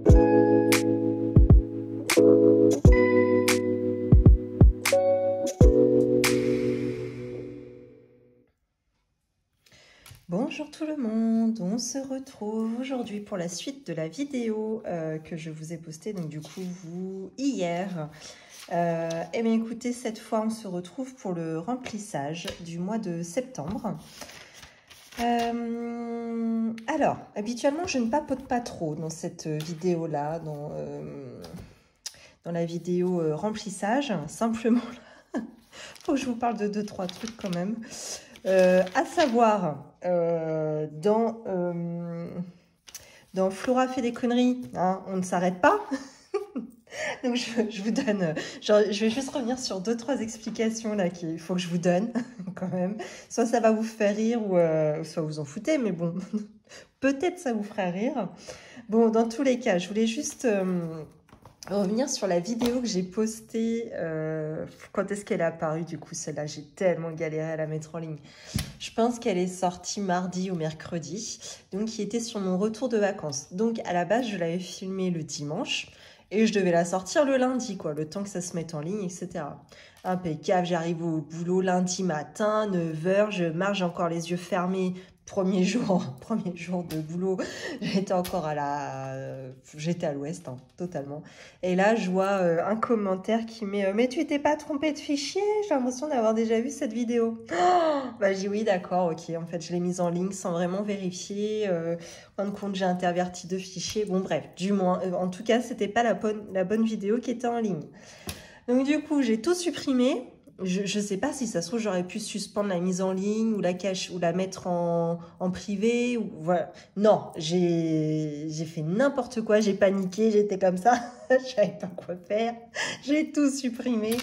Bonjour tout le monde, on se retrouve aujourd'hui pour la suite de la vidéo que je vous ai postée, donc du coup hier. Et bien écoutez, cette fois on se retrouve pour le remplissage du mois de septembre. Alors, habituellement je ne papote pas trop dans cette vidéo-là, dans la vidéo remplissage, simplement faut que je vous parle de 2-3 trucs quand même. À savoir, dans Flora fait des conneries, hein, on ne s'arrête pas. Donc je vous donne, genre, je vais juste revenir sur 2-3 explications là qu'il faut que je vous donne quand même. Soit ça va vous faire rire ou soit vous en foutez, mais bon, peut-être ça vous fera rire. Bon, dans tous les cas, je voulais juste revenir sur la vidéo que j'ai postée. Quand est-ce qu'elle est apparue du coup celle-là? J'ai tellement galéré à la mettre en ligne. Je pense qu'elle est sortie mardi ou mercredi, donc qui était sur mon retour de vacances. Donc à la base, je l'avais filmée le dimanche et je devais la sortir le lundi, quoi, le temps que ça se mette en ligne, etc. Impeccable, j'arrive au boulot lundi matin, 9h, je marche, j'ai encore les yeux fermés. Premier jour de boulot, j'étais encore j'étais à l'ouest, hein, totalement. Et là, je vois un commentaire qui met mais tu t'es pas trompé de fichier? J'ai l'impression d'avoir déjà vu cette vidéo. Oh, bah, j'ai dit oui, d'accord, ok. En fait, je l'ai mise en ligne sans vraiment vérifier. En fin de compte, j'ai interverti 2 fichiers. Bon, bref, du moins, en tout cas, c'était pas la bonne vidéo qui était en ligne. Donc, du coup, j'ai tout supprimé. Je sais pas si ça se trouve, j'aurais pu suspendre la mise en ligne ou la cache ou la mettre en privé. Ou, voilà. Non, j'ai fait n'importe quoi. J'ai paniqué, j'étais comme ça. Je savais pas quoi faire. J'ai tout supprimé.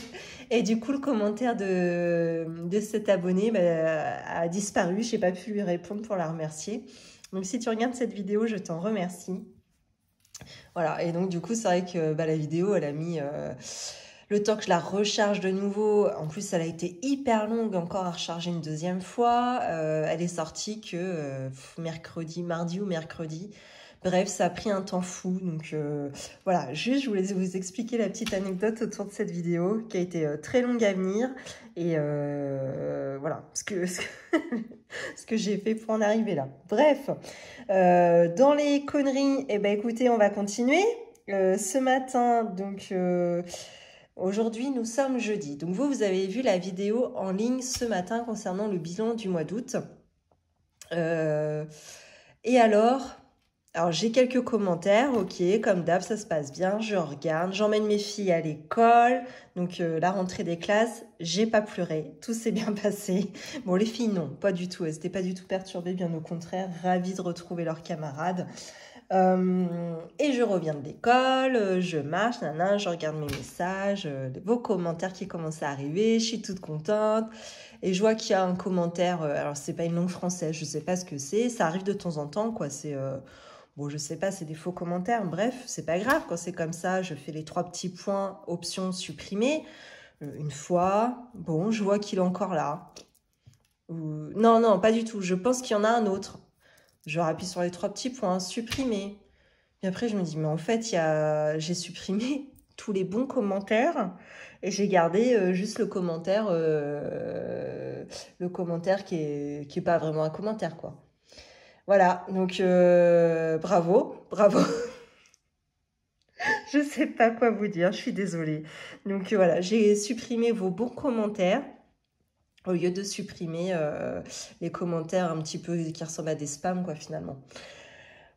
Et du coup, le commentaire de cet abonné a disparu. Je n'ai pas pu lui répondre pour la remercier. Donc, si tu regardes cette vidéo, je t'en remercie. Voilà. Et donc, du coup, c'est vrai que la vidéo, elle a mis le temps que je la recharge de nouveau. En plus, elle a été hyper longue encore à recharger une deuxième fois. Elle est sortie que mardi ou mercredi. Bref, ça a pris un temps fou. Donc voilà, juste je voulais vous expliquer la petite anecdote autour de cette vidéo qui a été très longue à venir. Et voilà, ce que j'ai fait pour en arriver là. Bref, dans les conneries, eh ben, écoutez, on va continuer. Ce matin, donc... aujourd'hui, nous sommes jeudi. Donc vous avez vu la vidéo en ligne ce matin concernant le bilan du mois d'août. Et alors j'ai quelques commentaires, ok, comme d'hab, ça se passe bien, je regarde, j'emmène mes filles à l'école, donc la rentrée des classes, j'ai pas pleuré, tout s'est bien passé. Bon, les filles, non, pas du tout, elles n'étaient pas du tout perturbées, bien au contraire, ravies de retrouver leurs camarades. Et je reviens de l'école, je marche, je regarde mes messages, vos commentaires qui commencent à arriver, je suis toute contente. Et je vois qu'il y a un commentaire, alors c'est pas une langue française, je sais pas ce que c'est, ça arrive de temps en temps, quoi, c'est... bon, je sais pas, c'est des faux commentaires, bref, c'est pas grave, quand c'est comme ça, je fais les 3 petits points, option supprimer, une fois, bon, je vois qu'il est encore là. Non, non, pas du tout, je pense qu'il y en a un autre. Je rappuie sur les 3 petits points, supprimer. Et après, je me dis, mais en fait, j'ai supprimé tous les bons commentaires et j'ai gardé juste le commentaire qui est pas vraiment un commentaire, quoi. Voilà, donc bravo. Je sais pas quoi vous dire, je suis désolée. Donc voilà, j'ai supprimé vos bons commentaires au lieu de supprimer les commentaires un petit peu qui ressemblent à des spams, quoi, finalement.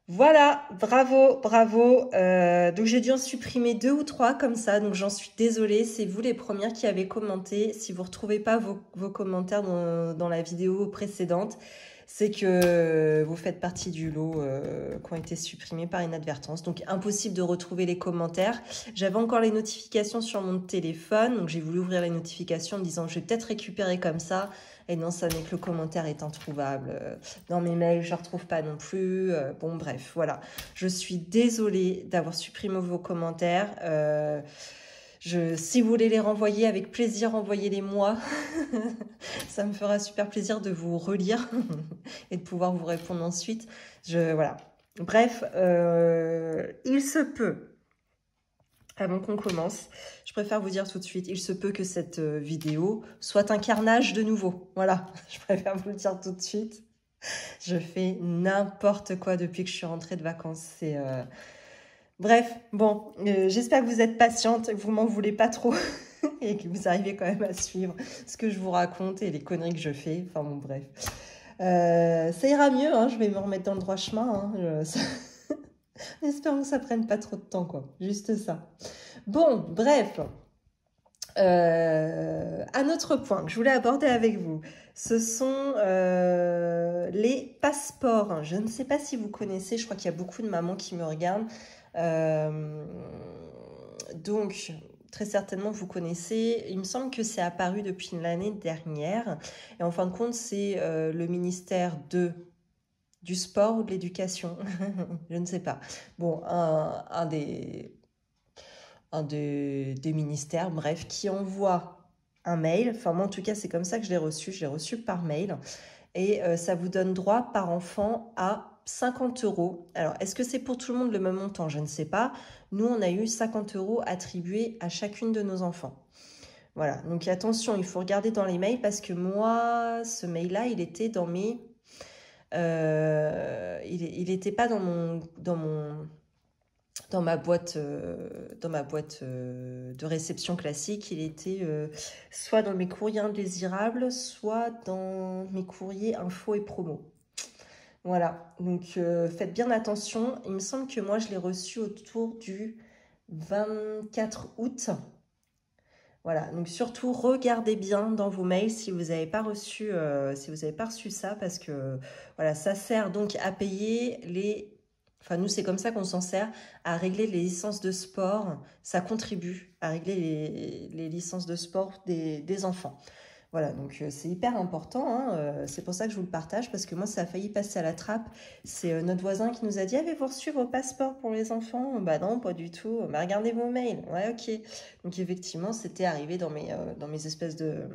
Voilà, bravo. Donc j'ai dû en supprimer 2 ou 3 comme ça, donc j'en suis désolée. C'est vous les premières qui avez commenté. Si vous ne retrouvez pas vos commentaires dans la vidéo précédente, c'est que vous faites partie du lot qui ont été supprimés par inadvertance. Donc impossible de retrouver les commentaires. J'avais encore les notifications sur mon téléphone, donc j'ai voulu ouvrir les notifications en me disant je vais peut-être récupérer comme ça. Et non, ça n'est que le commentaire est introuvable. Dans mes mails, je ne retrouve pas non plus. Bon, bref, voilà. Je suis désolée d'avoir supprimé vos commentaires. Si vous voulez les renvoyer, avec plaisir, envoyez-les moi. Ça me fera super plaisir de vous relire et de pouvoir vous répondre ensuite. Voilà. Bref, il se peut, avant qu'on commence, je préfère vous dire tout de suite, il se peut que cette vidéo soit un carnage de nouveau. Voilà, je préfère vous le dire tout de suite. Je fais n'importe quoi depuis que je suis rentrée de vacances. C'est bref, bon, j'espère que vous êtes patiente, que vous m'en voulez pas trop et que vous arrivez quand même à suivre ce que je vous raconte et les conneries que je fais. Enfin bon, bref. Ça ira mieux, hein, je vais me remettre dans le droit chemin. Hein, espérons que ça prenne pas trop de temps, quoi. Juste ça. Bon, bref. Un autre point que je voulais aborder avec vous, ce sont les passeports. Je ne sais pas si vous connaissez, je crois qu'il y a beaucoup de mamans qui me regardent. Donc, très certainement, vous connaissez. Il me semble que c'est apparu depuis l'année dernière. Et en fin de compte, c'est le ministère du sport ou de l'éducation. Je ne sais pas. Bon, un des ministères, bref, qui envoie un mail. Enfin, moi, en tout cas, c'est comme ça que je l'ai reçu. Je l'ai reçu par mail. Et ça vous donne droit par enfant à 50 €. Alors, est-ce que c'est pour tout le monde le même montant? Je ne sais pas. Nous, on a eu 50 € attribués à chacune de nos enfants. Voilà, donc attention, il faut regarder dans les mails parce que moi, ce mail-là, il était dans mes... il n'était pas dans ma boîte, de réception classique. Il était soit dans mes courriers indésirables, soit dans mes courriers info et promo. Voilà, donc faites bien attention. Il me semble que moi, je l'ai reçu autour du 24 août. Voilà, donc surtout, regardez bien dans vos mails si vous n'avez pas reçu, ça, parce que voilà, ça sert donc à payer les... Enfin, nous, c'est comme ça qu'on s'en sert, à régler les licences de sport. Ça contribue à régler les licences de sport des enfants. Voilà, donc c'est hyper important, hein, c'est pour ça que je vous le partage, parce que moi, ça a failli passer à la trappe. C'est notre voisin qui nous a dit « Avez-vous reçu vos passeports pour les enfants ?» Bah non, pas du tout. Bah regardez vos mails. Ouais, ok. Donc effectivement, c'était arrivé dans mes espèces de...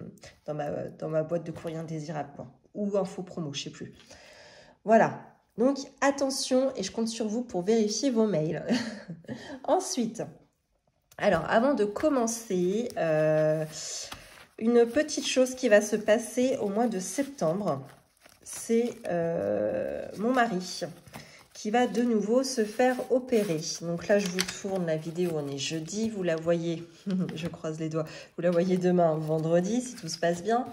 dans ma boîte de courrier indésirable, quoi. Ou info promo, je sais plus. Voilà. Donc attention, et je compte sur vous pour vérifier vos mails. Ensuite, alors avant de commencer... une petite chose qui va se passer au mois de septembre, c'est mon mari qui va de nouveau se faire opérer. Donc là, je vous tourne la vidéo, on est jeudi, vous la voyez, je croise les doigts, vous la voyez demain, vendredi, si tout se passe bien.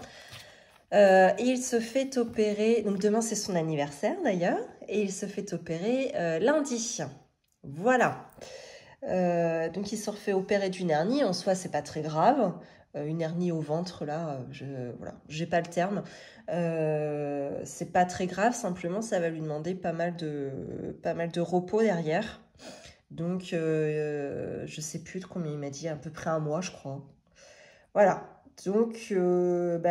Et il se fait opérer, donc demain c'est son anniversaire d'ailleurs, et il se fait opérer lundi. Voilà. Donc il se refait opérer d'une hernie, en soi c'est pas très grave. Une hernie au ventre, là, voilà, j'ai pas le terme. C'est pas très grave, simplement, ça va lui demander pas mal de repos derrière. Donc, je sais plus de combien il m'a dit, à peu près un mois, je crois. Voilà. Donc,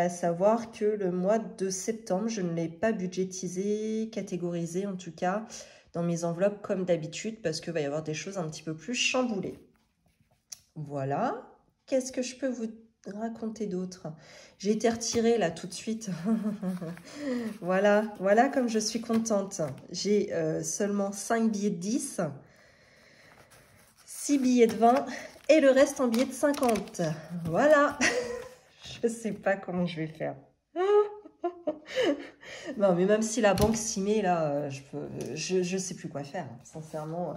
savoir que le mois de septembre, je ne l'ai pas budgétisé, catégorisé en tout cas, dans mes enveloppes comme d'habitude, parce qu'il va y avoir des choses un petit peu plus chamboulées. Voilà. Qu'est-ce que je peux vous raconter d'autre? J'ai été retirée là tout de suite. Voilà comme je suis contente. J'ai seulement 5 billets de 10, 6 billets de 20 et le reste en billets de 50. Voilà. Je sais pas comment je vais faire. Non, mais même si la banque s'y met là, je sais plus quoi faire, sincèrement.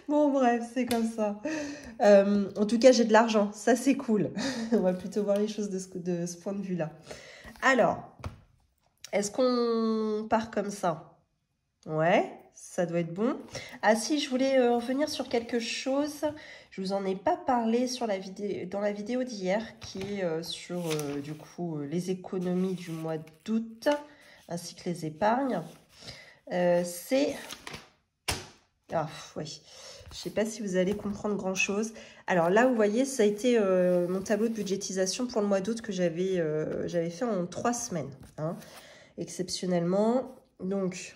Bon, bref, c'est comme ça. En tout cas, j'ai de l'argent. Ça, c'est cool. On va plutôt voir les choses de ce point de vue-là. Alors, est-ce qu'on part comme ça? Ouais, ça doit être bon. Ah si, je voulais revenir sur quelque chose. Je vous en ai pas parlé dans la vidéo d'hier, qui est sur, du coup, les économies du mois d'août, ainsi que les épargnes. C'est... Ah, oui. Je ne sais pas si vous allez comprendre grand-chose. Alors là, vous voyez, ça a été mon tableau de budgétisation pour le mois d'août que j'avais fait en 3 semaines. Hein, exceptionnellement. Donc,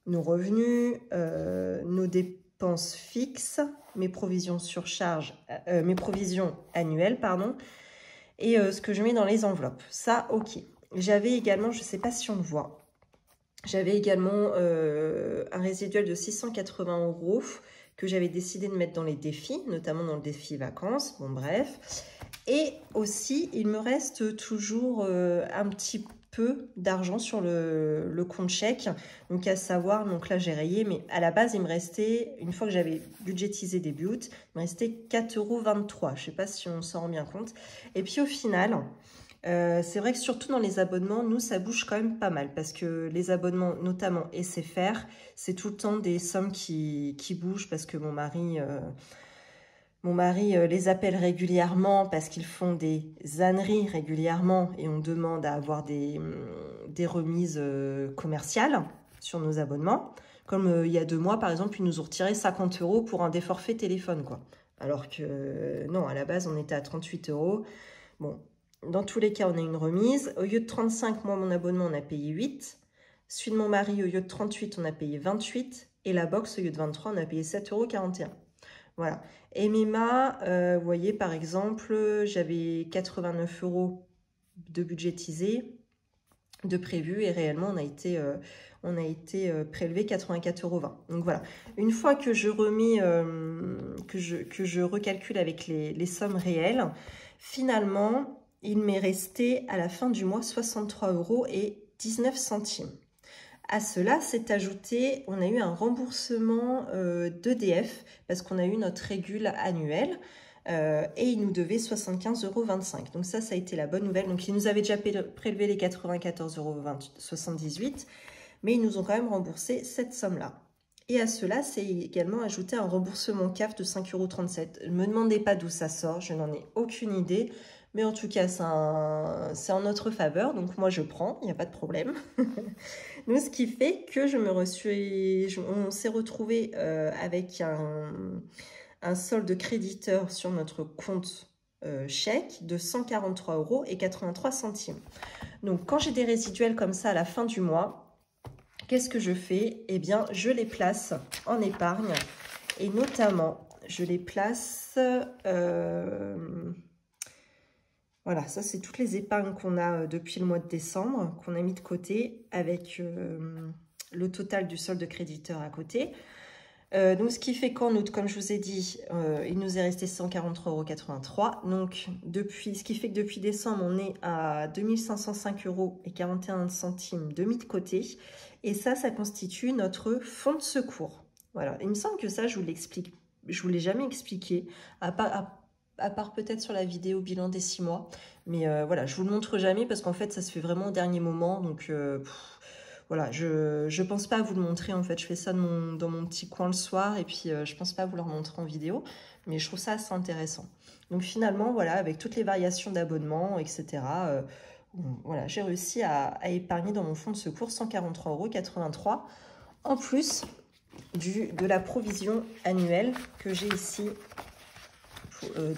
nos revenus, nos dépenses fixes, mes provisions surcharge, mes provisions annuelles, pardon, et ce que je mets dans les enveloppes. Ça, ok. J'avais également, je ne sais pas si on le voit, J'avais également un résiduel de 680 € que j'avais décidé de mettre dans les défis, notamment dans le défi vacances, bon bref. Et aussi, il me reste toujours un petit peu d'argent sur le compte chèque. Donc à savoir, donc là j'ai rayé, mais à la base il me restait, une fois que j'avais budgétisé début août, il me restait 4,23 €. Je ne sais pas si on s'en rend bien compte. Et puis au final... c'est vrai que surtout dans les abonnements, nous, ça bouge quand même pas mal parce que les abonnements, notamment SFR, c'est tout le temps des sommes qui bougent parce que mon mari les appelle régulièrement parce qu'ils font des âneries régulièrement et on demande à avoir des remises commerciales sur nos abonnements. Comme il y a 2 mois, par exemple, ils nous ont retiré 50 € pour un des forfaits téléphone, quoi. Alors que non, à la base, on était à 38 €. Bon, dans tous les cas, on a une remise. Au lieu de 35, moi, mon abonnement, on a payé 8. Celui de mon mari, au lieu de 38, on a payé 28. Et la box, au lieu de 23, on a payé 7,41 €. Voilà. Et MMA, vous voyez, par exemple, j'avais 89 € de budgétisé, de prévu, et réellement, on a été prélevé 84,20 €. Donc voilà. Une fois que je remets, que je recalcule avec les sommes réelles, finalement, il m'est resté à la fin du mois 63,19 €. À cela s'est ajouté, on a eu un remboursement d'EDF parce qu'on a eu notre régule annuelle et il nous devait 75,25 €. Donc ça a été la bonne nouvelle. Donc ils nous avaient déjà prélevé les 94,78 €, mais ils nous ont quand même remboursé cette somme-là. Et à cela, c'est également ajouté un remboursement CAF de 5,37 €. Ne me demandez pas d'où ça sort, je n'en ai aucune idée. Mais en tout cas, c'est en notre faveur, donc moi je prends, il n'y a pas de problème. Donc, ce qui fait que on s'est retrouvé avec un solde créditeur sur notre compte chèque de 143,83 €. Donc, quand j'ai des résiduels comme ça à la fin du mois, qu'est-ce que je fais? Eh bien, je les place en épargne et notamment, je les place... voilà, ça c'est toutes les épargnes qu'on a depuis le mois de décembre, qu'on a mis de côté avec le total du solde créditeur à côté. Donc ce qui fait qu'en août, comme je vous ai dit, il nous est resté 143,83 €. Donc ce qui fait que depuis décembre, on est à 2505,41 € de mis de côté. Et ça constitue notre fonds de secours. Voilà, il me semble que ça, je vous l'explique. Je vous l'ai jamais expliqué, à part peut-être sur la vidéo bilan des 6 mois. Mais voilà, je vous le montre jamais parce qu'en fait, ça se fait vraiment au dernier moment. Donc voilà, je pense pas à vous le montrer. En fait, je fais ça dans mon petit coin le soir. Et puis, je pense pas à vous le remontrer en vidéo. Mais je trouve ça assez intéressant. Donc finalement, voilà, avec toutes les variations d'abonnement, etc., voilà, j'ai réussi à épargner dans mon fonds de secours 143,83 € en plus de la provision annuelle que j'ai ici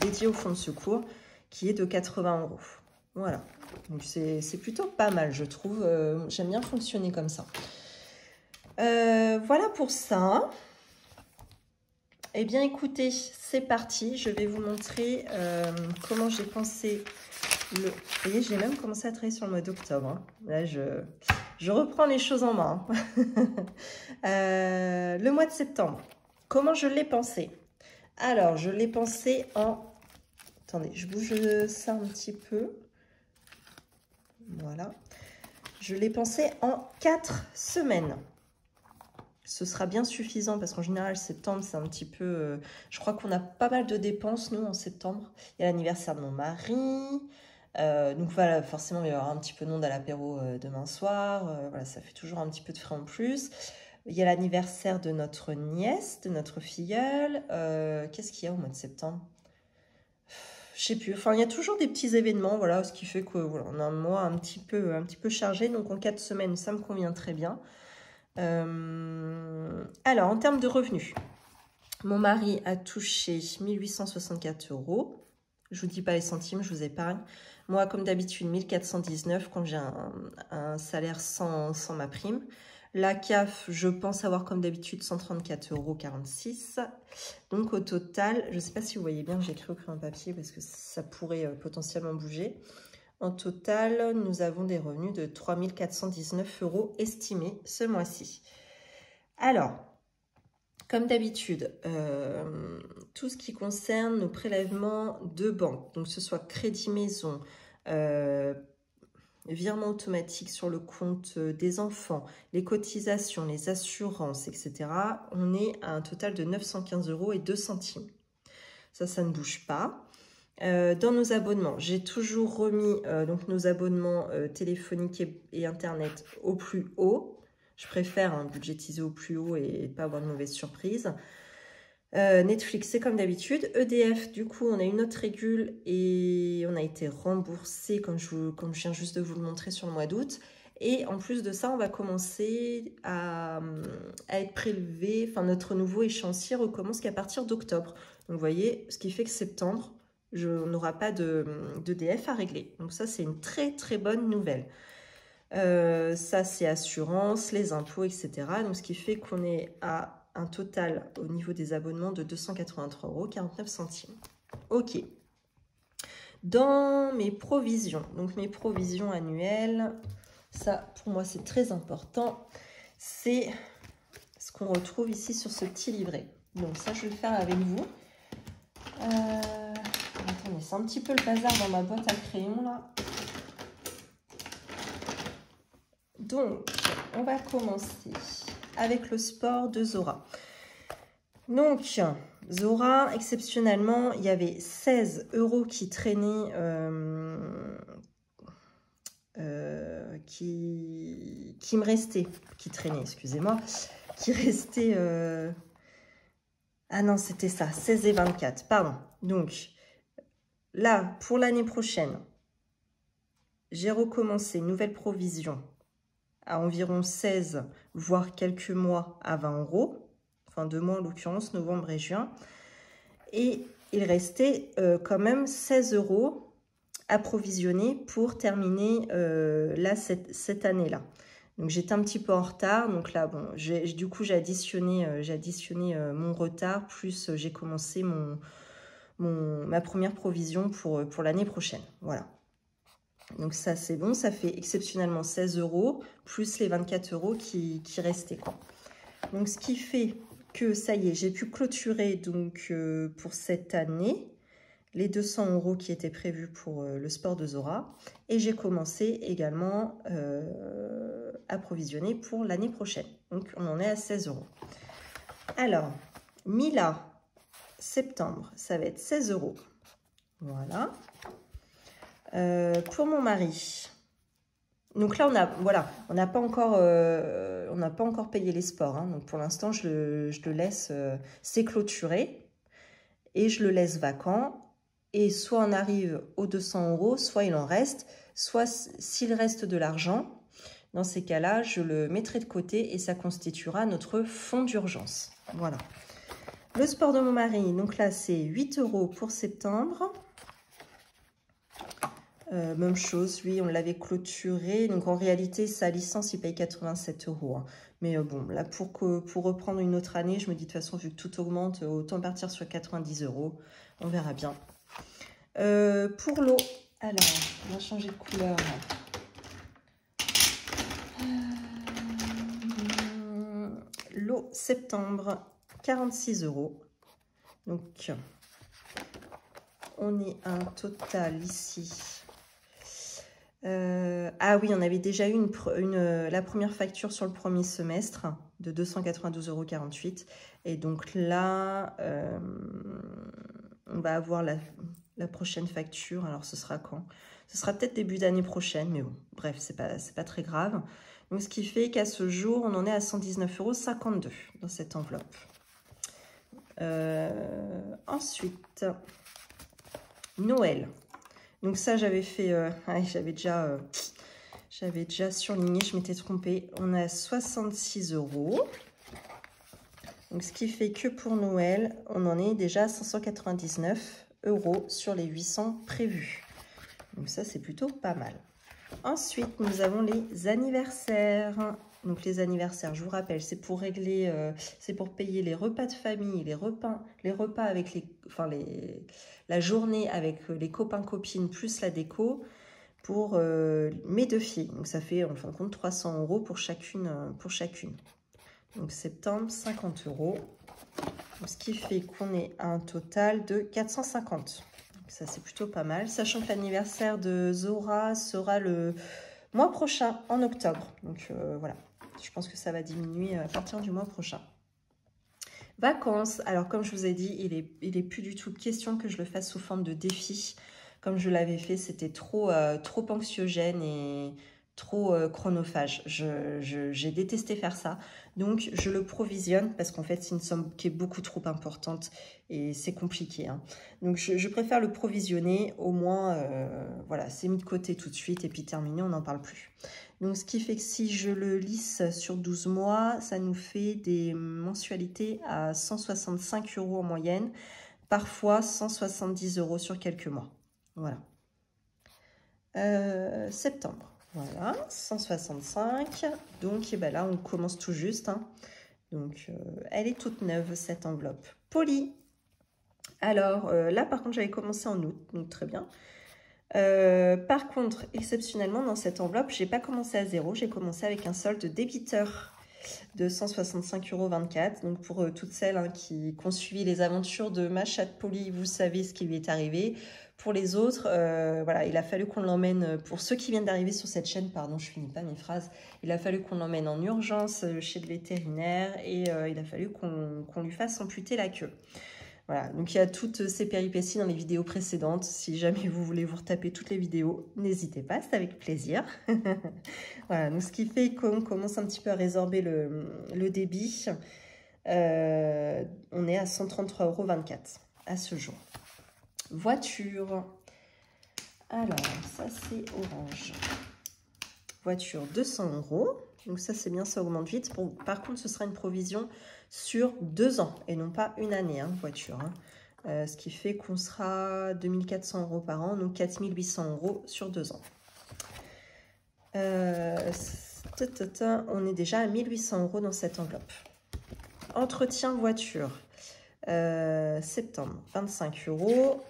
dédié au fonds de secours, qui est de 80 €. Voilà, donc c'est plutôt pas mal, je trouve. J'aime bien fonctionner comme ça. Voilà pour ça. Eh bien, écoutez, c'est parti. Je vais vous montrer comment j'ai pensé Vous voyez, j'ai même commencé à travailler sur le mois d'octobre. Hein. Là, je reprends les choses en main. Le mois de septembre, comment je l'ai pensé? Alors, je l'ai pensé en... Attendez, je bouge ça un petit peu. Voilà. Je l'ai pensé en 4 semaines. Ce sera bien suffisant parce qu'en général, septembre, c'est un petit peu... je crois qu'on a pas mal de dépenses, nous, en septembre. Il y a l'anniversaire de mon mari. Donc voilà, forcément, il va y avoir un petit peu de monde à l'apéro demain soir. Voilà, ça fait toujours un petit peu de frais en plus. Il y a l'anniversaire de notre nièce, de notre filleule. Qu'est-ce qu'il y a au mois de septembre? Je sais plus. Enfin, il y a toujours des petits événements, voilà, ce qui fait que voilà, on a un mois un petit peu chargé. Donc en 4 semaines, ça me convient très bien. Alors, en termes de revenus, mon mari a touché 1864 €. Je vous dis pas les centimes, je vous épargne. Moi, comme d'habitude, 1419 quand j'ai un salaire sans ma prime. La CAF, je pense avoir comme d'habitude 134,46 €. Donc au total, je ne sais pas si vous voyez bien, j'ai écrit au crayon papier parce que ça pourrait potentiellement bouger. En total, nous avons des revenus de 3 419 € estimés ce mois-ci. Alors, comme d'habitude, tout ce qui concerne nos prélèvements de banque, donc ce soit crédit maison, virement automatique sur le compte des enfants, les cotisations, les assurances, etc., on est à un total de 915,02 €. Ça ne bouge pas. Dans nos abonnements, j'ai toujours remis donc nos abonnements téléphoniques et Internet au plus haut. Je préfère budgétiser au plus haut et pas avoir de mauvaises surprises. Netflix, c'est comme d'habitude. EDF, du coup, on a une autre régule et on a été remboursé, comme je viens juste de vous le montrer, sur le mois d'août. Et en plus de ça, on va commencer à être prélevé. Enfin, notre nouveau échéancier recommence qu'à partir d'octobre. Donc, vous voyez, ce qui fait que septembre, on n'aura pas d'EDF à régler. Donc, ça, c'est une très, très bonne nouvelle. Ça, c'est assurance, les impôts, etc. Donc, ce qui fait qu'on est à un total au niveau des abonnements de 283,49 €. Ok. Dans mes provisions, donc mes provisions annuelles, ça pour moi c'est très important, c'est ce qu'on retrouve ici sur ce petit livret. Donc ça je vais le faire avec vous. Attendez, c'est un petit peu le bazar dans ma boîte à crayon là. Donc on va commencer avec le sport de Zora. Donc, Zora, exceptionnellement, il y avait 16 € qui traînaient, qui me restaient, qui traînaient, excusez-moi, qui restaient, ah non, c'était ça, 16 et 24, pardon. Donc, là, pour l'année prochaine, j'ai recommencé une nouvelle provision à environ 16, voire quelques mois à 20 €. Enfin 2 mois en l'occurrence, novembre et juin. Et il restait quand même 16 € à provisionner pour terminer là, cette année-là. Donc j'étais un petit peu en retard. Donc là, bon, du coup, j'ai additionné mon retard, plus j'ai commencé ma première provision pour l'année prochaine. Voilà. Donc ça, c'est bon. Ça fait exceptionnellement 16 € plus les 24 € qui restaient, quoi. Donc ce qui fait que ça y est, j'ai pu clôturer donc pour cette année les 200 € qui étaient prévus pour le sport de Zora. Et j'ai commencé également à provisionner pour l'année prochaine. Donc on en est à 16 €. Alors, Mila, septembre, ça va être 16 €. Voilà. Pour mon mari, donc là, on n'a pas encore payé les sports. Hein. Donc pour l'instant, je le laisse, c'est clôturé et je le laisse vacant. Et soit on arrive aux 200 €, soit il en reste, soit s'il reste de l'argent, dans ces cas-là, je le mettrai de côté et ça constituera notre fonds d'urgence. Voilà. Le sport de mon mari, donc là, c'est 8 € pour septembre. Même chose, lui, on l'avait clôturé. Donc, en réalité, sa licence, il paye 87 €. Hein. Mais bon, là, pour reprendre une autre année, je me dis de toute façon, vu que tout augmente, autant partir sur 90 €. On verra bien. Pour l'eau, alors, on va changer de couleur. L'eau, septembre, 46 €. Donc, on est à un total ici. Ah oui, on avait déjà eu la première facture sur le premier semestre de 292,48 €. Et donc là, on va avoir la prochaine facture. Alors, ce sera quand? Ce sera peut-être début d'année prochaine, mais bon, bref, c'est pas très grave. Donc, ce qui fait qu'à ce jour, on en est à 119,52 € dans cette enveloppe. Ensuite, Noël. Donc ça, j'avais fait, j'avais déjà surligné, je m'étais trompée. On a 66 €. Donc ce qui fait que pour Noël, on en est déjà à 599 € sur les 800 prévus. Donc ça, c'est plutôt pas mal. Ensuite, nous avons les anniversaires. Donc les anniversaires, je vous rappelle, c'est pour régler, c'est pour payer les repas de famille, les repas avec la journée avec les copains copines plus la déco, pour mes 2 filles. Donc ça fait en fin de compte 300 € pour chacune. Donc septembre, 50 €. Ce qui fait qu'on est à un total de 450. Donc ça, c'est plutôt pas mal. Sachant que l'anniversaire de Zora sera le mois prochain, en octobre. Donc voilà, je pense que ça va diminuer à partir du mois prochain. Vacances. Alors, comme je vous ai dit, il est plus du tout question que je le fasse sous forme de défi. Comme je l'avais fait, c'était trop anxiogène et trop chronophage. J'ai détesté faire ça. Donc, je le provisionne parce qu'en fait, c'est une somme qui est beaucoup trop importante et c'est compliqué, hein. Donc, je préfère le provisionner. Au moins, voilà, c'est mis de côté tout de suite et puis terminé, on n'en parle plus. Donc, ce qui fait que si je le lisse sur 12 mois, ça nous fait des mensualités à 165 € en moyenne, parfois 170 € sur quelques mois. Voilà. Septembre, voilà, 165. Donc, et ben là, on commence tout juste, hein. Donc, elle est toute neuve, cette enveloppe. Poly. Alors, là, par contre, j'avais commencé en août, donc très bien. Par contre, exceptionnellement, dans cette enveloppe, j'ai pas commencé à 0, j'ai commencé avec un solde débiteur de 165,24 €. Donc, pour toutes celles, hein, qui ont suivi les aventures de ma chatte Polly, vous savez ce qui lui est arrivé. Pour les autres, voilà, il a fallu qu'on l'emmène, pour ceux qui viennent d'arriver sur cette chaîne, pardon, je finis pas mes phrases, il a fallu qu'on l'emmène en urgence chez le vétérinaire et il a fallu qu'on lui fasse amputer la queue. Voilà, donc il y a toutes ces péripéties dans les vidéos précédentes. Si jamais vous voulez vous retaper toutes les vidéos, n'hésitez pas, c'est avec plaisir. Voilà, donc ce qui fait qu'on commence un petit peu à résorber le débit. On est à 133,24 € à ce jour. Voiture. Alors, ça c'est orange. Voiture, 200 €. Donc ça c'est bien, ça augmente vite. Bon, par contre, ce sera une provision sur 2 ans et non pas une année, hein, voiture, hein. Ce qui fait qu'on sera 2400 € par an, donc 4800 € sur 2 ans. On est déjà à 1800 € dans cette enveloppe. Entretien voiture. Septembre, 25 €.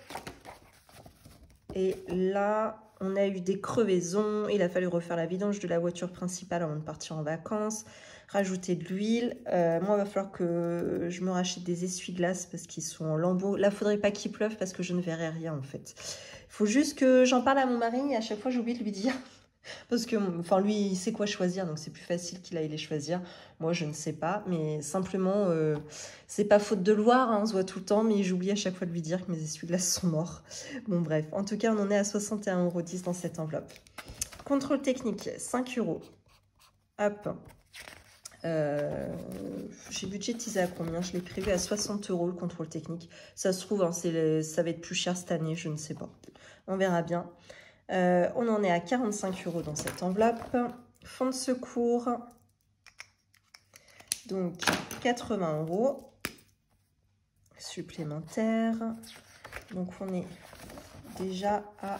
Et là, on a eu des crevaisons. Il a fallu refaire la vidange de la voiture principale avant de partir en vacances. Rajouter de l'huile. Moi, il va falloir que je me rachète des essuie-glaces parce qu'ils sont en lambeaux. Là, il ne faudrait pas qu'il pleuve parce que je ne verrai rien en fait. Il faut juste que j'en parle à mon mari et à chaque fois, j'oublie de lui dire. Parce que, enfin, lui, il sait quoi choisir, donc c'est plus facile qu'il aille les choisir. Moi, je ne sais pas, mais simplement, c'est pas faute de le voir, hein, on se voit tout le temps, mais j'oublie à chaque fois de lui dire que mes essuie-glaces sont morts. Bon, bref, en tout cas, on en est à 61,10 € dans cette enveloppe. Contrôle technique, 5 €. Hop. J'ai budgétisé à combien? Je l'ai prévu à 60 € le contrôle technique. Ça se trouve, hein, ça va être plus cher cette année, je ne sais pas. On verra bien. On en est à 45 € dans cette enveloppe. Fonds de secours, donc 80 € supplémentaires. Donc on est déjà à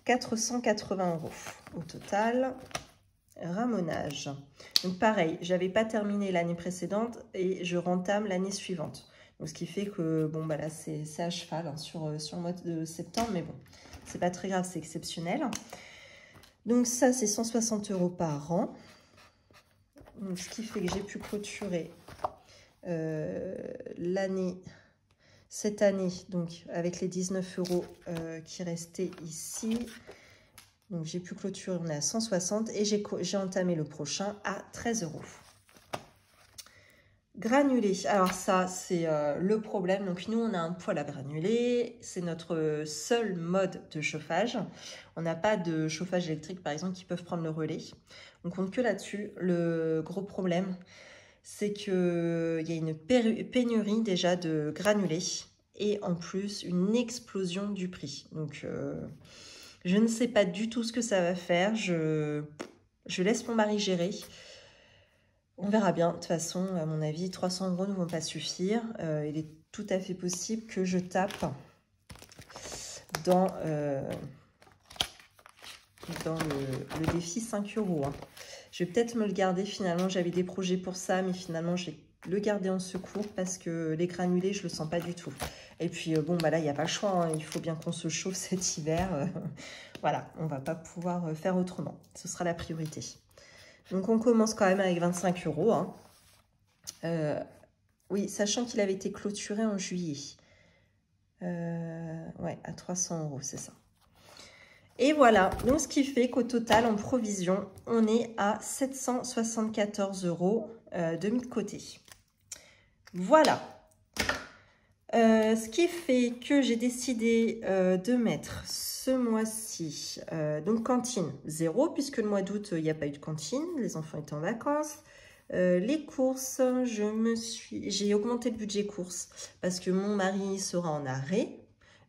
480 € au total. Ramonage. Donc pareil, j'avais pas terminé l'année précédente et je rentame l'année suivante. Donc ce qui fait que bon bah là c'est à cheval, hein, sur le mois de septembre, mais bon. C'est pas très grave, c'est exceptionnel. Donc ça, c'est 160 € par an. Donc, ce qui fait que j'ai pu clôturer cette année, donc avec les 19 € qui restaient ici. Donc j'ai pu clôturer, on est à 160 et j'ai entamé le prochain à 13 €. Granulé, alors ça c'est le problème. Donc nous on a un poêle à granulés, c'est notre seul mode de chauffage. On n'a pas de chauffage électrique par exemple qui peuvent prendre le relais. On compte que là-dessus. Le gros problème c'est qu'il y a une pénurie déjà de granulés et en plus une explosion du prix. Donc je ne sais pas du tout ce que ça va faire, je laisse mon mari gérer. On verra bien. De toute façon, à mon avis, 300 € ne vont pas suffire. Il est tout à fait possible que je tape dans le défi 5 €. Hein. Je vais peut-être me le garder finalement. J'avais des projets pour ça, mais finalement, j'ai le garder en secours parce que les granulés, je le sens pas du tout. Et puis, bon, bah là, il n'y a pas le choix. Hein. Il faut bien qu'on se chauffe cet hiver. Voilà, on va pas pouvoir faire autrement. Ce sera la priorité. Donc, on commence quand même avec 25 €. Hein. Oui, sachant qu'il avait été clôturé en juillet. Ouais, à 300 €, c'est ça. Et voilà, donc ce qui fait qu'au total, en provision, on est à 774 € de mis de côté. Voilà. Ce qui fait que j'ai décidé de mettre ce mois-ci, donc cantine 0, puisque le mois d'août, il n'y a pas eu de cantine, les enfants étaient en vacances. Les courses, j'ai augmenté le budget courses parce que mon mari sera en arrêt,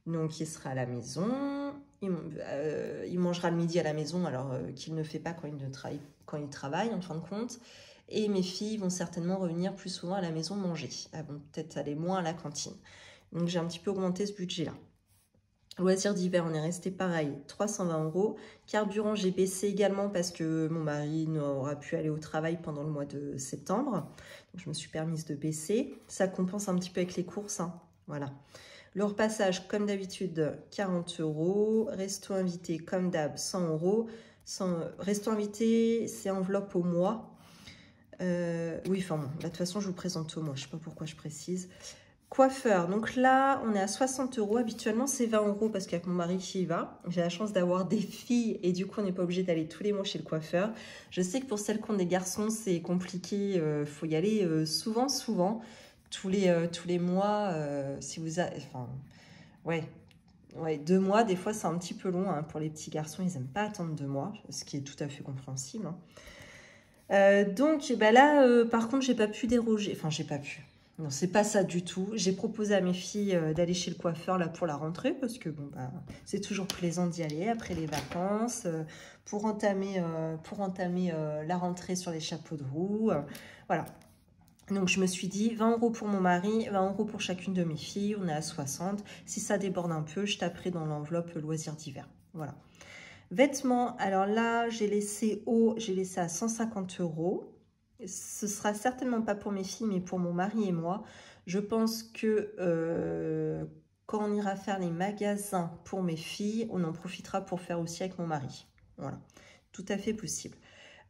donc il sera à la maison. Il mangera le midi à la maison, alors qu'il ne fait pas quand il travaille, en fin de compte. Et mes filles vont certainement revenir plus souvent à la maison manger. Elles vont peut-être aller moins à la cantine. Donc, j'ai un petit peu augmenté ce budget-là. Loisirs d'hiver, on est resté pareil, 320 €. Carburant, j'ai baissé également parce que mon mari n'aura pu aller au travail pendant le mois de septembre. Donc, je me suis permise de baisser. Ça compense un petit peu avec les courses. Hein. Voilà. Le repassage, comme d'habitude, 40 €. Resto invité, comme d'hab, 100 €. Resto invité, c'est enveloppe au mois. Oui, enfin bon, de toute façon, je vous présente au mois. Je ne sais pas pourquoi je précise. Coiffeur, donc là, on est à 60 €. Habituellement, c'est 20 € parce qu'avec mon mari qui y va. J'ai la chance d'avoir des filles et du coup, on n'est pas obligé d'aller tous les mois chez le coiffeur. Je sais que pour celles qui ont des garçons, c'est compliqué. Il faut y aller souvent. Tous les mois, si vous avez... Enfin, ouais, 2 mois, des fois, c'est un petit peu long. Hein, pour les petits garçons, ils n'aiment pas attendre 2 mois, ce qui est tout à fait compréhensible. Hein. Donc, bah là, par contre, j'ai pas pu déroger. Enfin, j'ai pas pu. Non, c'est pas ça du tout. J'ai proposé à mes filles d'aller chez le coiffeur là pour la rentrée parce que bon, bah, c'est toujours plaisant d'y aller après les vacances pour entamer la rentrée sur les chapeaux de roue. Voilà. Donc, je me suis dit 20 € pour mon mari, 20 € pour chacune de mes filles. On est à 60. Si ça déborde un peu, je taperai dans l'enveloppe loisirs d'hiver. Voilà. Vêtements, alors là, j'ai laissé à 150 €. Ce sera certainement pas pour mes filles, mais pour mon mari et moi. Je pense que quand on ira faire les magasins pour mes filles, on en profitera pour faire aussi avec mon mari. Voilà, tout à fait possible.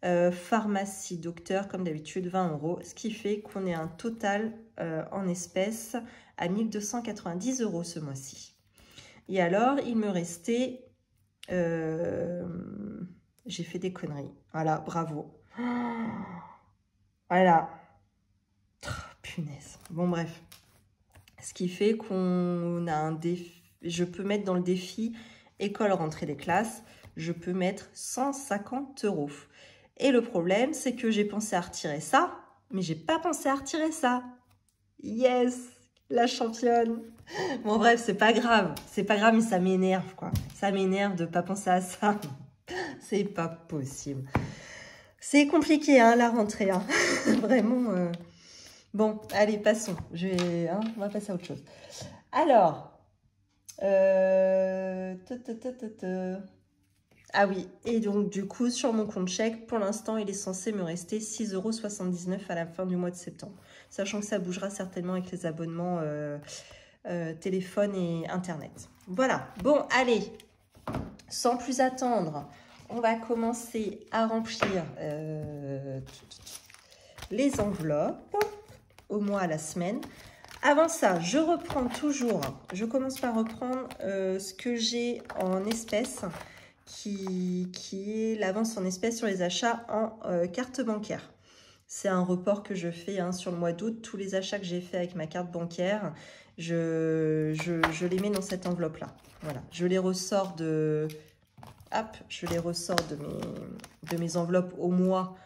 Pharmacie, docteur, comme d'habitude, 20 €. Ce qui fait qu'on est un total en espèces à 1290 € ce mois-ci. Et alors, il me restait... j'ai fait des conneries. Voilà, bravo. Voilà. Oh, punaise. Bon, bref. Ce qui fait qu'on a un défi. Je peux mettre dans le défi école rentrée des classes, je peux mettre 150 €. Et le problème, c'est que j'ai pensé à retirer ça, mais j'ai pas pensé à retirer ça. Yes, la championne. Bon, bref, c'est pas grave. C'est pas grave, mais ça m'énerve, quoi. Ça m'énerve de pas penser à ça. C'est pas possible. C'est compliqué, hein, la rentrée. Hein. Vraiment. Bon, allez, passons. On va passer à autre chose. Alors. Ah oui, et donc du coup, sur mon compte chèque, pour l'instant, il est censé me rester 6,79 € à la fin du mois de septembre. Sachant que ça bougera certainement avec les abonnements téléphone et Internet. Voilà, bon, allez, sans plus attendre, on va commencer à remplir les enveloppes au mois, à la semaine. Avant ça, je commence par reprendre ce que j'ai en espèces, qui est l'avance en espèces sur les achats en carte bancaire. C'est un report que je fais sur le mois d'août. Tous les achats que j'ai faits avec ma carte bancaire, je les mets dans cette enveloppe-là. Voilà, je les ressors de mes enveloppes au mois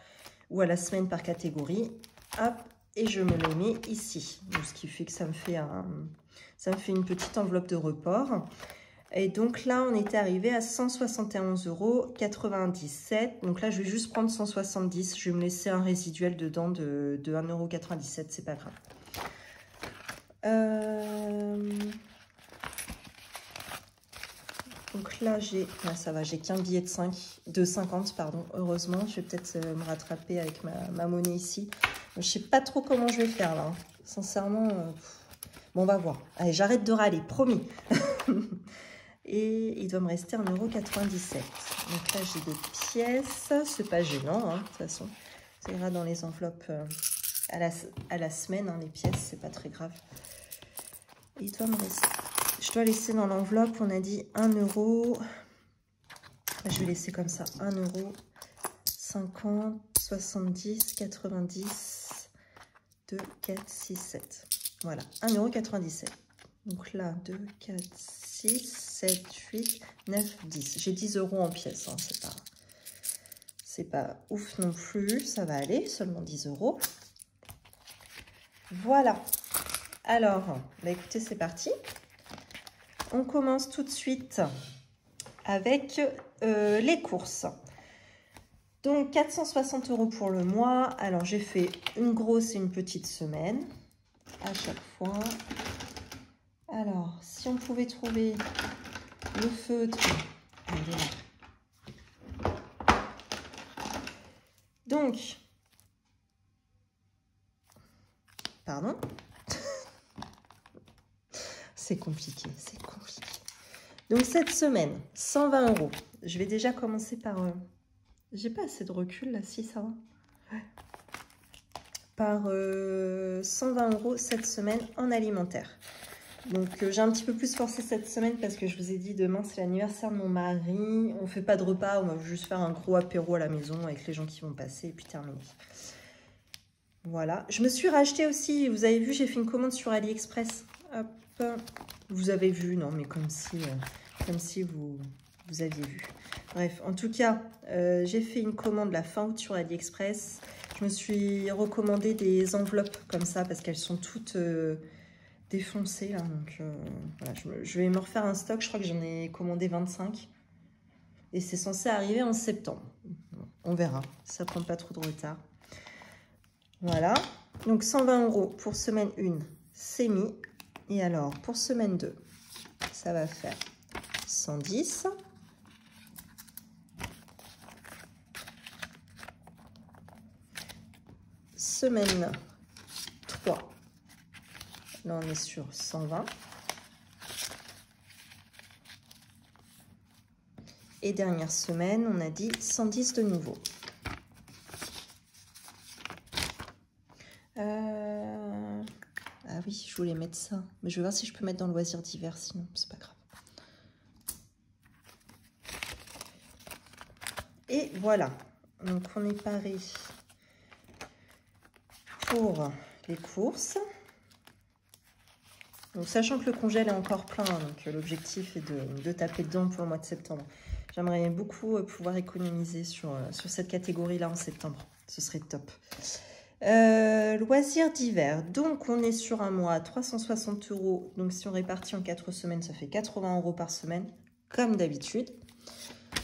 ou à la semaine par catégorie. Hop, et je me les mets ici. Donc, ce qui fait que ça me fait une petite enveloppe de report. Et donc là, on était arrivé à 171,97 €. Donc là, je vais juste prendre 170. Je vais me laisser un résiduel dedans de 1,97 €. C'est pas grave. Donc là, ça va, j'ai qu'un billet de 50, pardon. Heureusement, je vais peut-être me rattraper avec ma monnaie ici. Je sais pas trop comment je vais faire là. Hein. Sincèrement, bon, on va voir. Allez, j'arrête de râler, promis. Et il doit me rester 1,97 €. Donc là, j'ai des pièces. C'est pas gênant, hein, de toute façon. Ça ira dans les enveloppes à la semaine. Hein, les pièces, c'est pas très grave. Il doit me rester... Je dois laisser dans l'enveloppe, on a dit 1 €. Je vais laisser comme ça, 1 €, 50, 70, 90, 2, 4, 6, 7. Voilà, 1,97 €. Donc là, 2, 4, 6, 7, 8, 9, 10. J'ai 10 € en pièces, hein, c'est pas ouf non plus. Ça va aller, seulement 10 €. Voilà. Alors, bah écoutez, c'est parti. On commence tout de suite avec les courses. Donc 460 € pour le mois. Alors j'ai fait une grosse et une petite semaine à chaque fois. Alors si on pouvait trouver le feutre. Donc, pardon. C'est compliqué, c'est compliqué. Donc cette semaine, 120 €. Je vais déjà commencer par... J'ai pas assez de recul là, si ça va. Ouais. Par 120 € cette semaine en alimentaire. Donc j'ai un petit peu plus forcé cette semaine parce que je vous ai dit demain c'est l'anniversaire de mon mari. On fait pas de repas, on va juste faire un gros apéro à la maison avec les gens qui vont passer et puis terminer. Voilà. Je me suis racheté aussi, vous avez vu, j'ai fait une commande sur AliExpress. Hop. Vous avez vu, non, mais comme si vous aviez vu. Bref, en tout cas, j'ai fait une commande la fin août sur AliExpress. Je me suis recommandé des enveloppes comme ça parce qu'elles sont toutes défoncées. Là, donc, voilà, je vais me refaire un stock. Je crois que j'en ai commandé 25. Et c'est censé arriver en septembre. On verra. Ça ne prend pas trop de retard. Voilà. Donc, 120 € pour semaine 1, c'est mis. Et alors, pour semaine 2, ça va faire 110. Semaine 3, là on est sur 120. Et dernière semaine, on a dit 110 de nouveau. Ah oui, je voulais mettre ça. Mais je vais voir si je peux mettre dans le loisir d'hiver, sinon c'est pas grave. Et voilà. Donc on est paré pour les courses. Donc sachant que le congèle est encore plein, donc l'objectif est de taper dedans pour le mois de septembre. J'aimerais beaucoup pouvoir économiser sur cette catégorie-là en septembre. Ce serait top. Loisirs d'hiver. Donc, on est sur un mois à 360 €. Donc, si on répartit en 4 semaines, ça fait 80 € par semaine, comme d'habitude.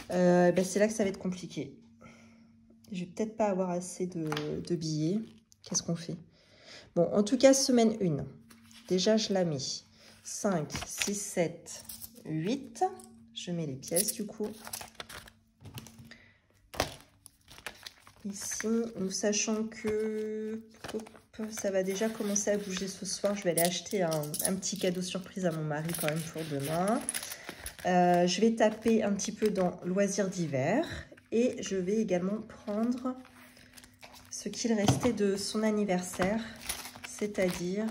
Ben, c'est là que ça va être compliqué. Je vais peut-être pas avoir assez de billets. Qu'est-ce qu'on fait? Bon, en tout cas, semaine 1. Déjà, je la mets. 5, 6, 7, 8. Je mets les pièces, du coup. Ici, nous sachons que ça va déjà commencer à bouger ce soir. Je vais aller acheter un petit cadeau surprise à mon mari quand même pour demain. Je vais taper un petit peu dans loisirs d'hiver. Et je vais également prendre ce qu'il restait de son anniversaire. C'est-à-dire,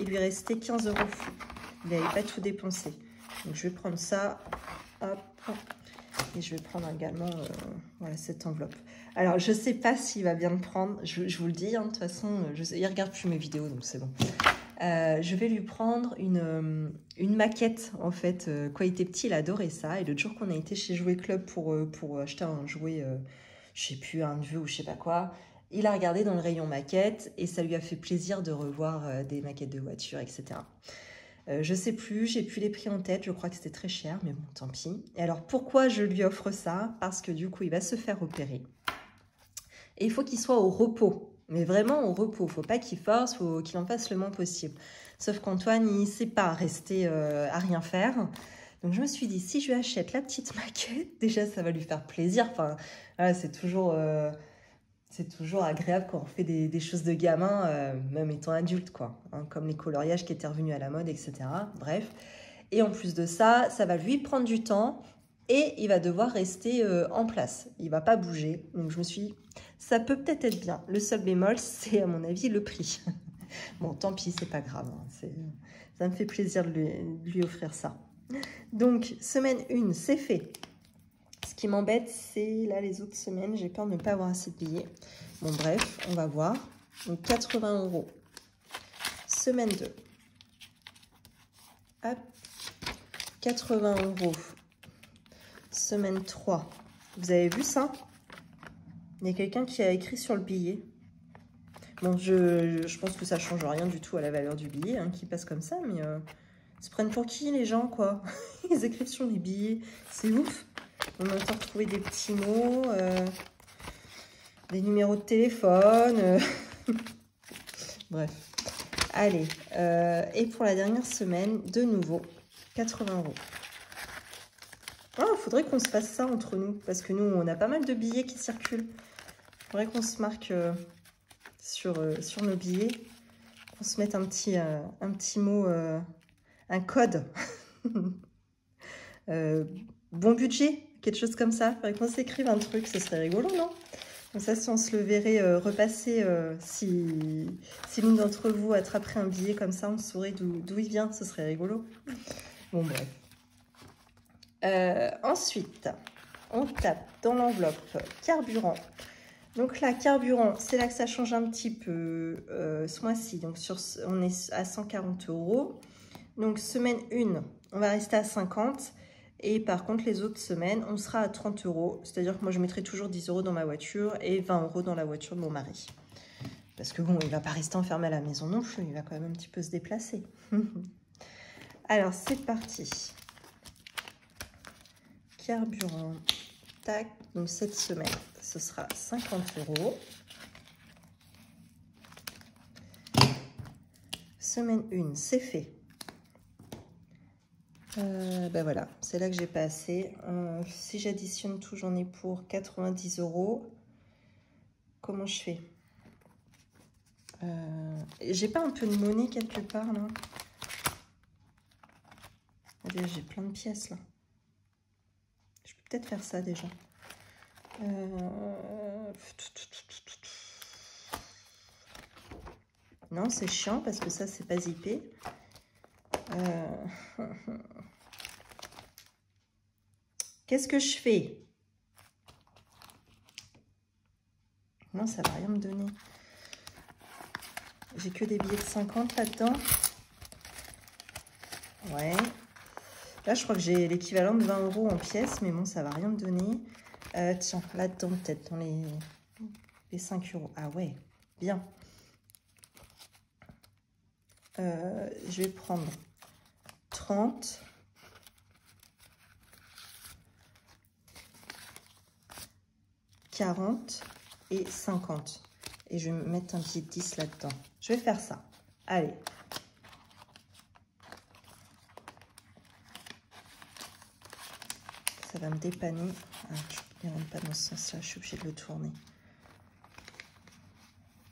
il lui restait 15 €. Il n'avait pas tout dépensé. Donc, je vais prendre ça. Hop. Et je vais prendre également voilà, cette enveloppe. Alors, je ne sais pas s'il va bien le prendre. Je vous le dis, hein, de toute façon, il ne regarde plus mes vidéos, donc c'est bon. Je vais lui prendre une maquette, en fait. Quand il était petit, il adorait ça. Et le jour qu'on a été chez Jouet Club pour acheter un jouet, je ne sais plus, un neveu ou je ne sais pas quoi, il a regardé dans le rayon maquette et ça lui a fait plaisir de revoir des maquettes de voitures, etc. Je sais plus, j'ai plus les prix en tête, je crois que c'était très cher, mais bon, tant pis. Et alors, pourquoi je lui offre ça? Parce que du coup, il va se faire opérer. Et il faut qu'il soit au repos, mais vraiment au repos. Il ne faut pas qu'il force, il faut qu'il en fasse le moins possible. Sauf qu'Antoine, il ne sait pas rester à rien faire. Donc, je me suis dit, si je lui achète la petite maquette, déjà, ça va lui faire plaisir. Enfin, voilà, c'est toujours... C'est toujours agréable quand on fait des choses de gamin, même étant adulte, quoi. Hein, comme les coloriages qui étaient revenus à la mode, etc. Bref. Et en plus de ça, ça va lui prendre du temps et il va devoir rester en place. Il va pas bouger. Donc je me suis dit, ça peut peut-être être bien. Le seul bémol, c'est à mon avis le prix. Bon, tant pis, c'est pas grave. Hein. Ça me fait plaisir de lui offrir ça. Donc, semaine 1, c'est fait. Ce qui m'embête, c'est là les autres semaines, j'ai peur de ne pas avoir assez de billets. Bon, bref, on va voir. Donc, 80 €. Semaine 2. Hop. 80 €. Semaine 3. Vous avez vu ça? Il y a quelqu'un qui a écrit sur le billet. Bon, je pense que ça change rien du tout à la valeur du billet, hein, qui passe comme ça, mais ils se prennent pour qui les gens, quoi? Ils écrivent sur les billets, c'est ouf. On a encore retrouvé des petits mots, des numéros de téléphone. Bref. Allez, et pour la dernière semaine, de nouveau, 80 €. Ah, il faudrait qu'on se fasse ça entre nous, parce que nous, on a pas mal de billets qui circulent. Il faudrait qu'on se marque sur nos billets, qu'on se mette un petit mot, un code. Bon budget, quelque chose comme ça. Il faudrait qu'on s'écrive un truc, ce serait rigolo, non? Comme ça, si on se le verrait repasser, si l'une d'entre vous attraperait un billet comme ça, on saurait d'où il vient, ce serait rigolo. Bon, bref. Ensuite, on tape dans l'enveloppe carburant. Donc là, carburant, c'est là que ça change un petit peu ce mois-ci. Donc on est à 140 €. Donc semaine 1, on va rester à 50. Et par contre, les autres semaines, on sera à 30 €. C'est-à-dire que moi, je mettrai toujours 10 € dans ma voiture et 20 € dans la voiture de mon mari. Parce que bon, il ne va pas rester enfermé à la maison non plus. Il va quand même un petit peu se déplacer. Alors, c'est parti. Carburant. Tac. Donc, cette semaine, ce sera 50 €. Semaine 1, c'est fait. Ben voilà, c'est là que j'ai pas assez. Si j'additionne tout, j'en ai pour 90 €. Comment je fais? J'ai pas un peu de monnaie quelque part là? J'ai plein de pièces là. Je peux peut-être faire ça déjà. Non, c'est chiant parce que ça, c'est pas zippé. Qu'est-ce que je fais? Non, ça va rien me donner. J'ai que des billets de 50 là-dedans. Ouais. Là, je crois que j'ai l'équivalent de 20 € en pièces, mais bon, ça va rien me donner. Tiens, là-dedans, peut-être, dans les 5 €. Ah ouais, bien. Je vais prendre 30. 40 et 50. Et je vais mettre un billet de 10 là-dedans. Je vais faire ça. Allez. Ça va me dépanner. Ah, je ne rentre pas dans ce sens-là. Je suis obligée de le tourner.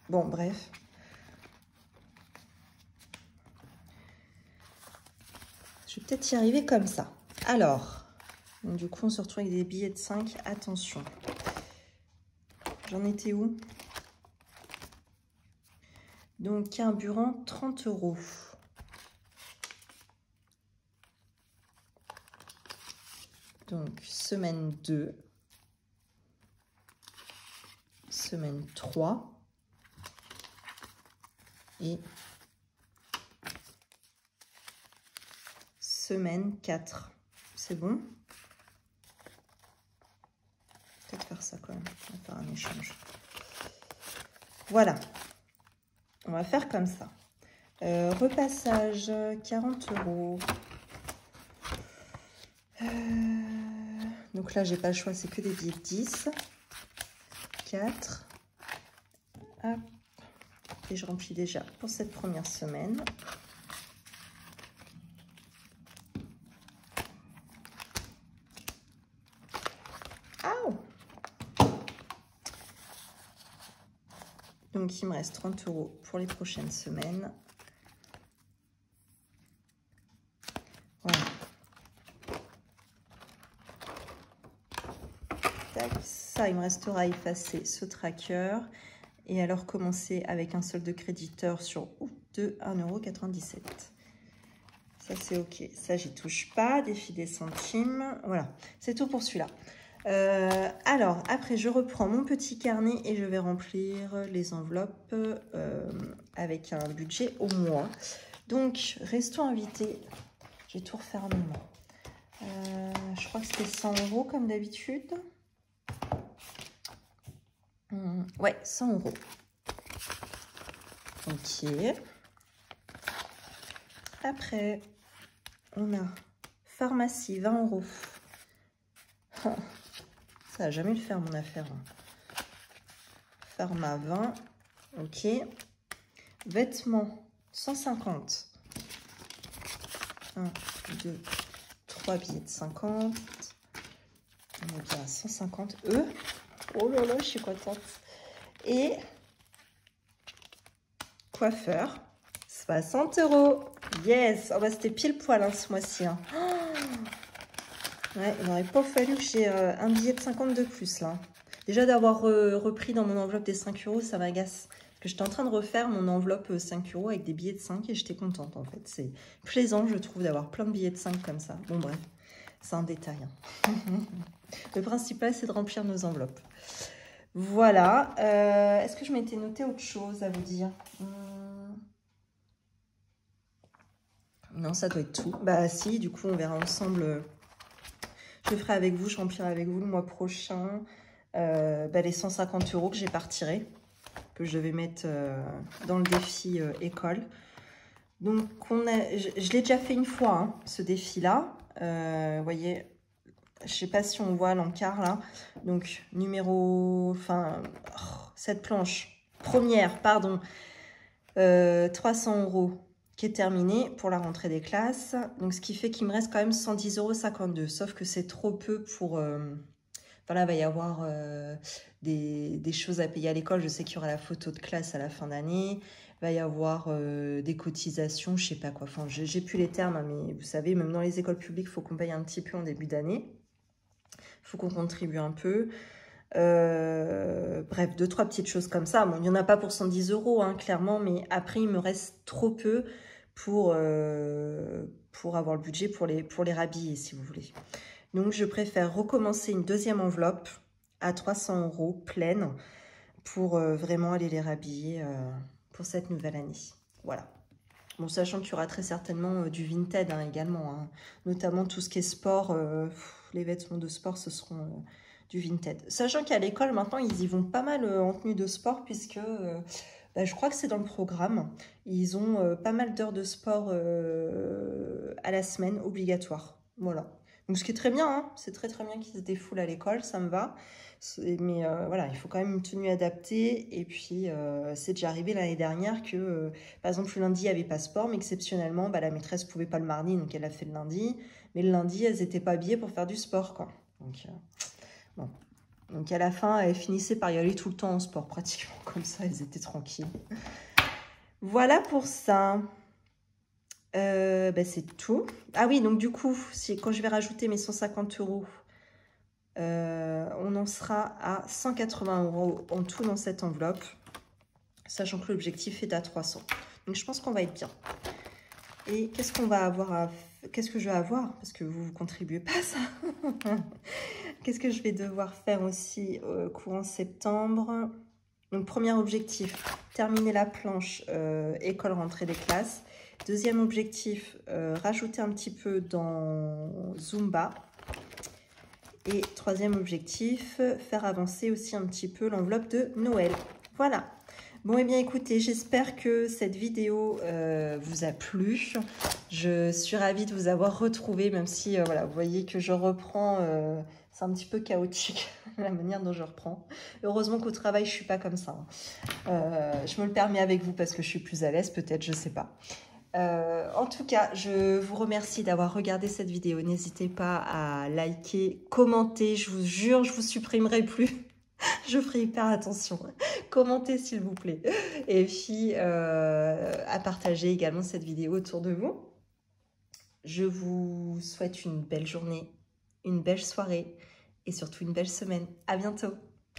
Bon, bref. Je vais peut-être y arriver comme ça. Alors, du coup, on se retrouve avec des billets de 5. Attention. J'en étais où? Donc, carburant, 30 €. Donc, semaine 2. Semaine 3. Et semaine 4. C'est bon? Peut-être faire ça quand même. On va faire un échange. Voilà. On va faire comme ça. Repassage, 40 €. Donc là, j'ai pas le choix, c'est que des billets de 10. 4. Hop. Et je remplis déjà pour cette première semaine. Donc, il me reste 30 € pour les prochaines semaines. Voilà. Tac, ça, il me restera à effacer ce tracker. Et alors, commencer avec un solde de créditeur sur août de 1,97 €. Ça, c'est OK. Ça, j'y touche pas. Défi des centimes. Voilà, c'est tout pour celui-là. Alors, après, je reprends mon petit carnet et je vais remplir les enveloppes avec un budget au mois. Donc, restons invités. Je vais tout refaire en même temps. Je crois que c'était 100 € comme d'habitude. Ouais, 100 €. OK. Après, on a pharmacie, 20 €. Ça va jamais le faire, mon affaire. Pharma, 20. OK. Vêtements, 150. 1, 2, 3 billets de 50. On est à 150 €. Oh là là, je suis contente. Et coiffeur, 60 €. Yes. Oh bah, c'était pile poil hein, ce mois-ci. Hein. Oh ouais, il n'aurait pas fallu que j'ai un billet de 50 de plus là. Déjà d'avoir repris dans mon enveloppe des 5 €, ça m'agace. Parce que j'étais en train de refaire mon enveloppe 5 € avec des billets de 5 et j'étais contente en fait. C'est plaisant, je trouve, d'avoir plein de billets de 5 comme ça. Bon bref, c'est un détail. Hein. Le principal, c'est de remplir nos enveloppes. Voilà. Est-ce que je m'étais noté autre chose à vous dire? Non, ça doit être tout. Bah si, du coup, on verra ensemble. Je le ferai avec vous, je remplirai avec vous le mois prochain les 150 € que j'ai pas retirés, que je vais mettre dans le défi école. Donc, je l'ai déjà fait une fois, hein, ce défi-là. Vous voyez, je sais pas si on voit l'encart là. Donc, cette planche, première, pardon, 300 € qui est terminée pour la rentrée des classes. Donc, ce qui fait qu'il me reste quand même 110,52 €. Sauf que c'est trop peu pour... voilà, il va y avoir des choses à payer à l'école. Je sais qu'il y aura la photo de classe à la fin d'année. Il va y avoir des cotisations, je sais pas quoi. Enfin, j'ai plus les termes, hein, mais vous savez, même dans les écoles publiques, il faut qu'on paye un petit peu en début d'année. Il faut qu'on contribue un peu. Bref, 2-3 petites choses comme ça. Bon, il n'y en a pas pour 110 €, hein, clairement, mais après, il me reste trop peu pour avoir le budget pour les rhabiller, si vous voulez. Donc, je préfère recommencer une deuxième enveloppe à 300 € pleine pour vraiment aller les rhabiller pour cette nouvelle année. Voilà. Bon, sachant qu'il y aura très certainement du Vinted hein, également, hein. Notamment tout ce qui est sport, les vêtements de sport, ce seront du Vinted. Sachant qu'à l'école, maintenant, ils y vont pas mal en tenue de sport, puisque je crois que c'est dans le programme. Ils ont pas mal d'heures de sport à la semaine, obligatoires. Voilà. Donc, ce qui est très bien, hein. C'est très très bien qu'ils se défoulent à l'école, ça me va. Mais voilà, il faut quand même une tenue adaptée. Et puis, c'est déjà arrivé l'année dernière que, par exemple, le lundi, il n'y avait pas sport, mais exceptionnellement, la maîtresse ne pouvait pas le mardi, donc elle a fait le lundi. Mais le lundi, elles n'étaient pas habillées pour faire du sport, quoi. Donc, bon. Donc, à la fin, elles finissaient par y aller tout le temps en sport, pratiquement. Comme ça, elles étaient tranquilles. Voilà pour ça. C'est tout. Ah oui, donc du coup, quand je vais rajouter mes 150 €, on en sera à 180 € en tout dans cette enveloppe, sachant que l'objectif est à 300. Donc je pense qu'on va être bien. Et qu'est-ce qu'on va avoir qu'est-ce que je vais avoir? Parce que vous ne contribuez pas à ça. Qu'est-ce que je vais devoir faire aussi courant septembre? Donc premier objectif, terminer la planche école rentrée des classes. Deuxième objectif, rajouter un petit peu dans Zumba. Et troisième objectif, faire avancer aussi un petit peu l'enveloppe de Noël. Voilà. Bon, eh bien, écoutez, j'espère que cette vidéo vous a plu. Je suis ravie de vous avoir retrouvé, même si, voilà, vous voyez que je reprends... c'est un petit peu chaotique, la manière dont je reprends. Heureusement qu'au travail, je ne suis pas comme ça. Je me le permets avec vous parce que je suis plus à l'aise, peut-être, je ne sais pas. En tout cas, je vous remercie d'avoir regardé cette vidéo. N'hésitez pas à liker, commenter. Je vous jure, je ne vous supprimerai plus. Je ferai hyper attention. commentez s'il vous plaît. Et puis à partager également cette vidéo autour de vous. Je vous souhaite une belle journée, une belle soirée et surtout une belle semaine. À bientôt.